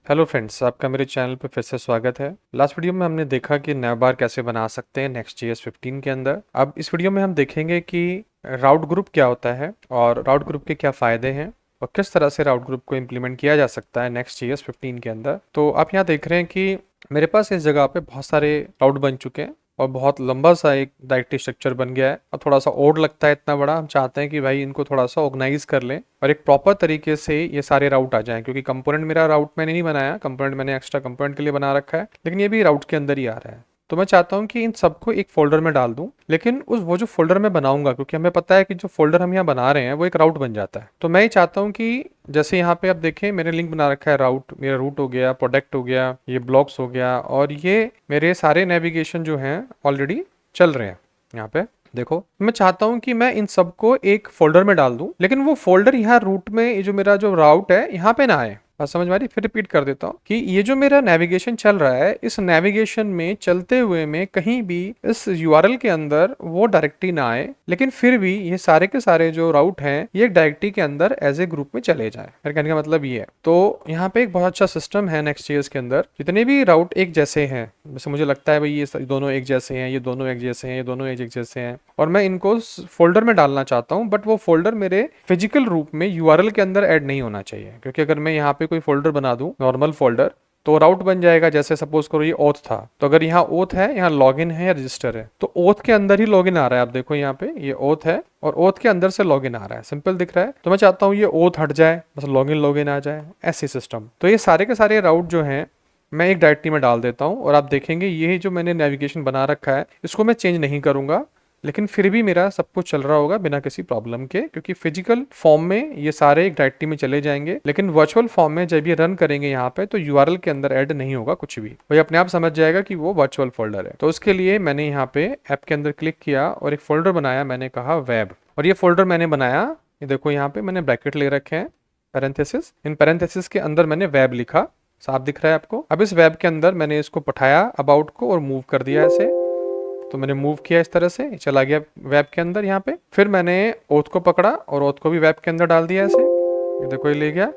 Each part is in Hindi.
हेलो फ्रेंड्स, आपका मेरे चैनल पे फिर से स्वागत है। लास्ट वीडियो में हमने देखा कि नैवबार कैसे बना सकते हैं Next.js 15 के अंदर। अब इस वीडियो में हम देखेंगे कि राउट ग्रुप क्या होता है और राउट ग्रुप के क्या फ़ायदे हैं और किस तरह से राउट ग्रुप को इम्प्लीमेंट किया जा सकता है Next.js 15 के अंदर। तो आप यहाँ देख रहे हैं कि मेरे पास इस जगह पे बहुत सारे राउट बन चुके हैं और बहुत लंबा सा एक डायरेक्टरी स्ट्रक्चर बन गया है और थोड़ा सा ओड लगता है इतना बड़ा। हम चाहते हैं कि भाई इनको थोड़ा सा ऑर्गेनाइज कर लें और एक प्रॉपर तरीके से ये सारे राउट आ जाएं, क्योंकि कंपोनेंट मेरा राउट मैंने नहीं बनाया, कंपोनेंट मैंने एक्स्ट्रा कंपोनेंट के लिए बना रखा है, लेकिन ये भी राउट के अंदर ही आ रहा है। तो मैं चाहता हूँ कि इन सबको एक फोल्डर में डाल दूं, लेकिन वो जो फोल्डर मैं बनाऊंगा, क्योंकि हमें पता है कि जो फोल्डर हम यहाँ बना रहे हैं वो एक राउट बन जाता है। तो मैं ये चाहता हूँ कि जैसे यहाँ पे आप देखें मैंने लिंक बना रखा है राउट, मेरा रूट हो गया, प्रोडक्ट हो गया, ये ब्लॉक्स हो गया और ये मेरे सारे नेविगेशन जो हैं ऑलरेडी चल रहे हैं। यहाँ पे देखो, मैं चाहता हूं कि मैं इन सबको एक फोल्डर में डाल दूं, लेकिन वो फोल्डर यहाँ रूट में, ये जो मेरा जो राउट है यहाँ पे ना आए। बात समझ में आ रही? फिर रिपीट कर देता हूँ कि ये जो मेरा नेविगेशन चल रहा है, इस नेविगेशन में चलते हुए में कहीं भी इस यूआरएल के अंदर वो डायरेक्टरी ना आए, लेकिन फिर भी ये सारे के सारे जो राउट हैं ये एक डायरेक्टरी के अंदर एज ए ग्रुप में चले जाए। मेरे कहने का मतलब ये है। तो यहाँ पे एक बहुत अच्छा सिस्टम है Next.js के अंदर। जितने भी राउट एक जैसे हैं, जैसे मुझे लगता है भाई ये दोनों एक जैसे हैं, ये दोनों एक जैसे हैं, ये दोनों एक जैसे हैं, और मैं इनको फोल्डर में डालना चाहता हूँ, बट वो फोल्डर मेरे फिजिकल रूप में यूआरएल के अंदर ऐड नहीं होना चाहिए। क्योंकि अगर मैं यहाँ पे कोई फोल्डर बना दूं, नॉर्मल फोल्डर, तो राउट बन जाएगा। जैसे सपोज करो ये ओथ था, तो अगर यहाँ ओथ है, यहाँ लॉगिन है या रजिस्टर है, तो ओथ के अंदर ही लॉगिन आ रहा है। आप देखो यहाँ पे ये ओथ है और ओथ के अंदर से लॉगिन आ रहा है, सिंपल दिख रहा है। तो मैं चाहता हूँ ये ओथ हट जाए, बस लॉगिन आ जाए, ऐसे सिस्टम। तो ये सारे के सारे राउट जो हैं मैं एक डायरेक्टरी में डाल देता हूँ और आप देखेंगे ये जो मैंने नेविगेशन बना रखा है इसको मैं चेंज नहीं करूंगा, लेकिन फिर भी मेरा सब कुछ चल रहा होगा बिना किसी प्रॉब्लम के, क्योंकि फिजिकल फॉर्म में ये सारे एक डायरेक्टरी में चले जाएंगे, लेकिन वर्चुअल फॉर्म में जब ये रन करेंगे यहाँ पे तो यूआरएल के अंदर ऐड नहीं होगा कुछ भी। वही अपने आप समझ जाएगा कि वो वर्चुअल फोल्डर है। तो उसके लिए मैंने यहाँ पे ऐप के अंदर क्लिक किया और एक फोल्डर बनाया, मैंने कहा वेब। और ये फोल्डर मैंने बनाया, ये देखो यहाँ पे मैंने ब्रैकेट ले रखे हैं, पैरेंथेसिस, इन पैरेंथेसिस के अंदर मैंने वेब लिखा, साफ दिख रहा है आपको। अब इस वेब के अंदर मैंने इसको पठाया अबाउट को और मूव कर दिया ऐसे। तो मैंने मूव किया इस तरह से, चला गया वेब के अंदर यहाँ पे। फिर मैंने ओथ को पकड़ा और ओथ को भी वेब के अंदर डाल दिया ऐसे। ये देखो ये ले गया,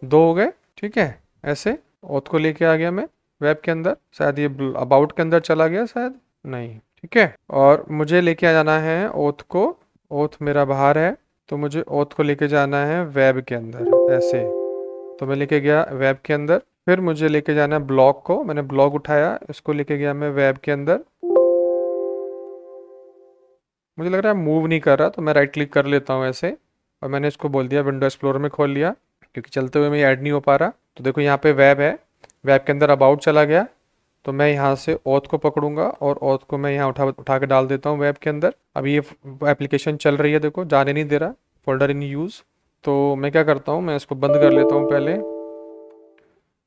दो हो गए, ठीक है। ऐसे ओथ को लेके आ गया मैं वेब के अंदर, शायद ये अबाउट के अंदर चला गया, शायद नहीं, ठीक है। और मुझे लेके आ जाना है ओथ को, ओथ मेरा बाहर है, तो मुझे ओथ को लेके जाना है वेब के अंदर ऐसे। तो मैं लेके गया वेब के अंदर। फिर मुझे लेके जाना है ब्लॉक को, मैंने ब्लॉक उठाया, इसको लेके गया मैं वेब के अंदर। मुझे लग रहा है मूव नहीं कर रहा, तो मैं राइट क्लिक कर लेता हूँ ऐसे और मैंने इसको बोल दिया विंडो एक्सप्लोरर में खोल लिया, क्योंकि चलते हुए मैं ऐड नहीं हो पा रहा। तो देखो यहाँ पे वेब है, वेब के अंदर अबाउट चला गया, तो मैं यहाँ से ओथ को पकड़ूंगा और ओथ को मैं यहाँ उठा के डाल देता हूँ वेब के अंदर। अब ये एप्लीकेशन चल रही है, देखो जाने नहीं दे रहा, फोल्डर इन यूज़। तो मैं क्या करता हूँ, मैं इसको बंद कर लेता हूँ पहले।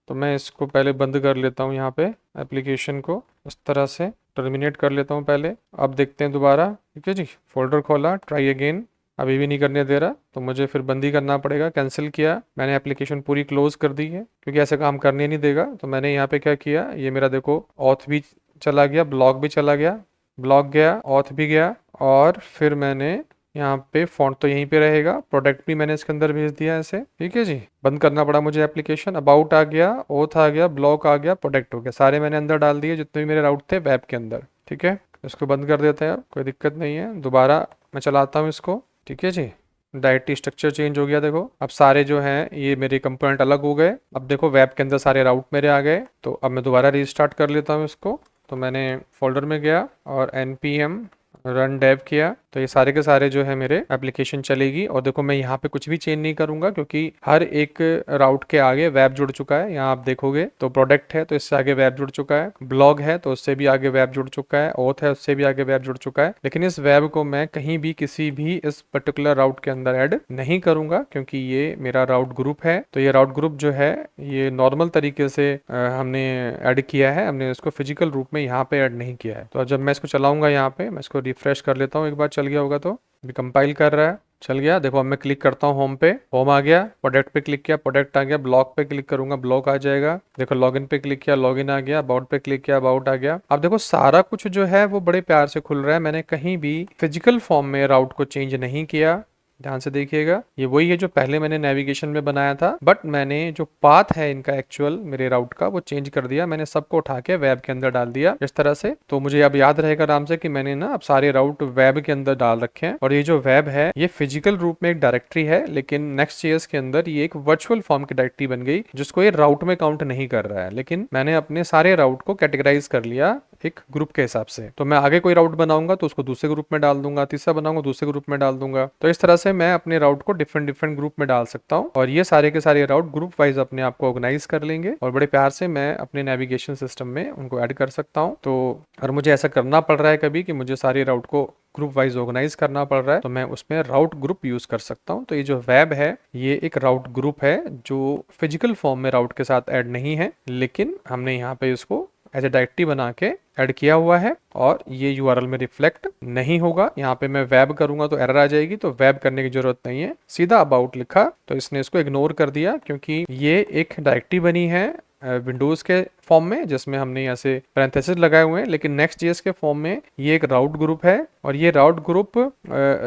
तो मैं इसको पहले बंद कर लेता हूँ यहाँ पे एप्लीकेशन को, इस तरह से टर्मिनेट कर लेता हूँ पहले। अब देखते हैं दोबारा, ठीक है जी। फोल्डर खोला, ट्राई अगेन, अभी भी नहीं करने दे रहा, तो मुझे फिर बंद ही करना पड़ेगा। कैंसिल किया, मैंने एप्लीकेशन पूरी क्लोज कर दी है, क्योंकि ऐसे काम करने नहीं देगा। तो मैंने यहाँ पे क्या किया, ये मेरा देखो ऑथ भी चला गया, ब्लॉक भी चला गया, ब्लॉक गया, ऑथ भी गया, और फिर मैंने यहाँ पे फॉन्ट तो यहीं पे रहेगा, प्रोडक्ट भी मैंने इसके अंदर भेज दिया ऐसे, ठीक है जी। बंद करना पड़ा मुझे एप्लीकेशन। अबाउट आ गया, ओथ आ गया, ब्लॉक आ गया, प्रोडक्ट हो गया, सारे मैंने अंदर डाल दिए जितने भी मेरे राउट थे वेब के अंदर, ठीक है। इसको बंद कर देते हैं, अब कोई दिक्कत नहीं है। दोबारा मैं चलाता हूँ इसको, ठीक है जी। डायरेक्टरी स्ट्रक्चर चेंज हो गया, देखो अब सारे जो हैं ये मेरे कंपोनेंट अलग हो गए। अब देखो वेब के अंदर सारे राउट मेरे आ गए। तो अब मैं दोबारा रीस्टार्ट कर लेता हूँ इसको। तो मैंने फोल्डर में गया और npm रन डेव किया, तो ये सारे के सारे जो है मेरे एप्लीकेशन चलेगी। और देखो मैं यहाँ पे कुछ भी चेंज नहीं करूंगा, क्योंकि हर एक राउट के आगे वेब जुड़ चुका है। यहाँ आप देखोगे तो प्रोडक्ट है तो इससे आगे वेब जुड़ चुका है, ब्लॉग है तो उससे भी आगे वेब जुड़ चुका है, ओथ है उससे भी आगे वेब जुड़ चुका है। लेकिन इस वेब को मैं कहीं भी किसी भी इस पर्टिकुलर राउट के अंदर ऐड नहीं करूंगा, क्योंकि ये मेरा राउट ग्रुप है। तो ये राउट ग्रुप जो है ये नॉर्मल तरीके से हमने ऐड किया है, हमने इसको फिजिकल रूप में यहाँ पे ऐड नहीं किया है। तो जब मैं इसको चलाऊंगा यहाँ पे, मैं इसको रिफ्रेश कर लेता हूँ, एक बार चल गया होगा तो। अभी कंपाइल कर रहा है, चल गया। देखो अब मैं क्लिक करता हूँ होम पे, होम आ गया, प्रोडक्ट पे क्लिक किया, प्रोडक्ट आ गया, ब्लॉक पे क्लिक करूंगा, ब्लॉक आ जाएगा। देखो लॉगिन पे क्लिक किया, लॉगिन आ गया, अबाउट पे क्लिक किया, अबाउट आ गया। अब देखो सारा कुछ जो है वो बड़े प्यार से खुल रहा है, मैंने कहीं भी फिजिकल फॉर्म में राउट को चेंज नहीं किया। ध्यान से देखिएगा, ये वही है जो पहले मैंने नेविगेशन में बनाया था, बट मैंने जो पाथ है इनका एक्चुअल मेरे राउट का वो चेंज कर दिया। मैंने सबको उठा के वेब के अंदर डाल दिया इस तरह से। तो मुझे अब याद रहेगा आराम से कि मैंने ना अब सारे राउट वेब के अंदर डाल रखे हैं। और ये जो वेब है ये फिजिकल रूप में एक डायरेक्टरी है, लेकिन नेक्स्ट.js के अंदर ये एक वर्चुअल फॉर्म की डायरेक्टरी बन गई जिसको ये राउट में काउंट नहीं कर रहा है। लेकिन मैंने अपने सारे राउट को कैटेगराइज कर लिया एक ग्रुप के हिसाब से। तो मैं आगे कोई राउट बनाऊंगा तो उसको दूसरे ग्रुप में डाल दूंगा, तीसरा बनाऊंगा दूसरे ग्रुप में डाल दूंगा। तो इस तरह से मैं अपने राउट को डिफरेंट डिफरेंट ग्रुप में डाल सकता हूँ और ये सारे के सारे राउट ग्रुप वाइज अपने आप को ऑर्गेनाइज कर लेंगे और बड़े प्यार से मैं अपने नेविगेशन सिस्टम में उनको ऐड कर सकता हूँ। तो अगर मुझे ऐसा करना पड़ रहा है कभी कि मुझे सारे राउट को ग्रुप वाइज ऑर्गेनाइज करना पड़ रहा है तो मैं उसमें राउट ग्रुप यूज कर सकता हूं। तो ये जो वेब है ये एक राउट ग्रुप है जो फिजिकल फॉर्म में राउट के साथ ऐड नहीं है, लेकिन हमने यहाँ पे इसको एज ए डायरेक्टरी बना के ऐड किया हुआ है और ये यूआरएल में रिफ्लेक्ट नहीं होगा। यहाँ पे मैं वेब करूंगा तो एरर आ जाएगी, तो वेब करने की जरूरत नहीं है, सीधा अबाउट लिखा तो इसने इसको इग्नोर कर दिया क्योंकि ये एक डायरेक्टरी बनी है विंडोज के फॉर्म में जिसमें हमने यहाँ से पैरेंथेसिस लगाए हुए हैं, लेकिन नेक्स्ट.js के फॉर्म में ये एक राउट ग्रुप है और ये राउट ग्रुप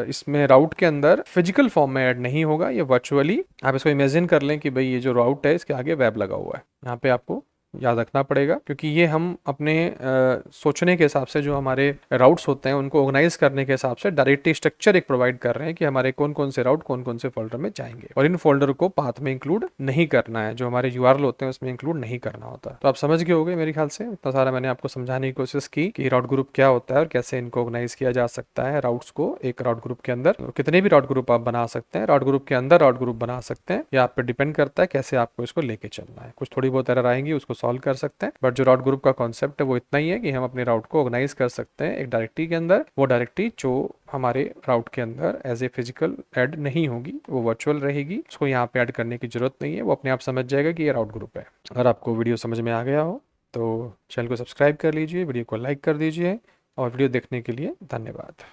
इसमें राउट के अंदर फिजिकल फॉर्म में ऐड नहीं होगा, ये वर्चुअली आप इसको इमेजिन कर लें कि भाई ये जो राउट है इसके आगे वेब लगा हुआ है। यहाँ पे आपको याद रखना पड़ेगा क्योंकि ये हम अपने सोचने के हिसाब से जो हमारे राउट्स होते हैं उनको ऑर्गेनाइज करने के हिसाब से डायरेक्टरी स्ट्रक्चर एक प्रोवाइड कर रहे हैं कि हमारे कौन कौन से राउट कौन कौन से फोल्डर में जाएंगे और इन फोल्डर को पाथ में इंक्लूड नहीं करना है, जो हमारे यूआरएल होते हैं उसमें इंक्लूड नहीं करना होता। तो आप समझ गए होंगे मेरे ख्याल से, इतना सारा मैंने आपको समझाने की कोशिश की कि राउट ग्रुप क्या होता है और कैसे इनको ऑर्गेनाइज किया जा सकता है राउट्स को एक राउट ग्रुप के अंदर। कितने भी राउट ग्रुप आप बना सकते हैं, राउट ग्रुप के अंदर राउट ग्रुप बना सकते हैं, या आप पे डिपेंड करता है कैसे आपको इसको लेके चलना है। कुछ थोड़ी बहुत एरर आएंगी उसको सॉल्व कर सकते हैं, बट जो राउट ग्रुप का कॉन्सेप्ट है वो इतना ही है कि हम अपने राउट को ऑर्गेनाइज कर सकते हैं एक डायरेक्टरी के अंदर। वो डायरेक्टरी जो हमारे राउट के अंदर एज ए फिजिकल ऐड नहीं होगी, वो वर्चुअल रहेगी, उसको यहाँ पे ऐड करने की जरूरत नहीं है, वो अपने आप समझ जाएगा कि ये राउट ग्रुप है। अगर आपको वीडियो समझ में आ गया हो तो चैनल को सब्सक्राइब कर लीजिए, वीडियो को लाइक कर दीजिए और वीडियो देखने के लिए धन्यवाद।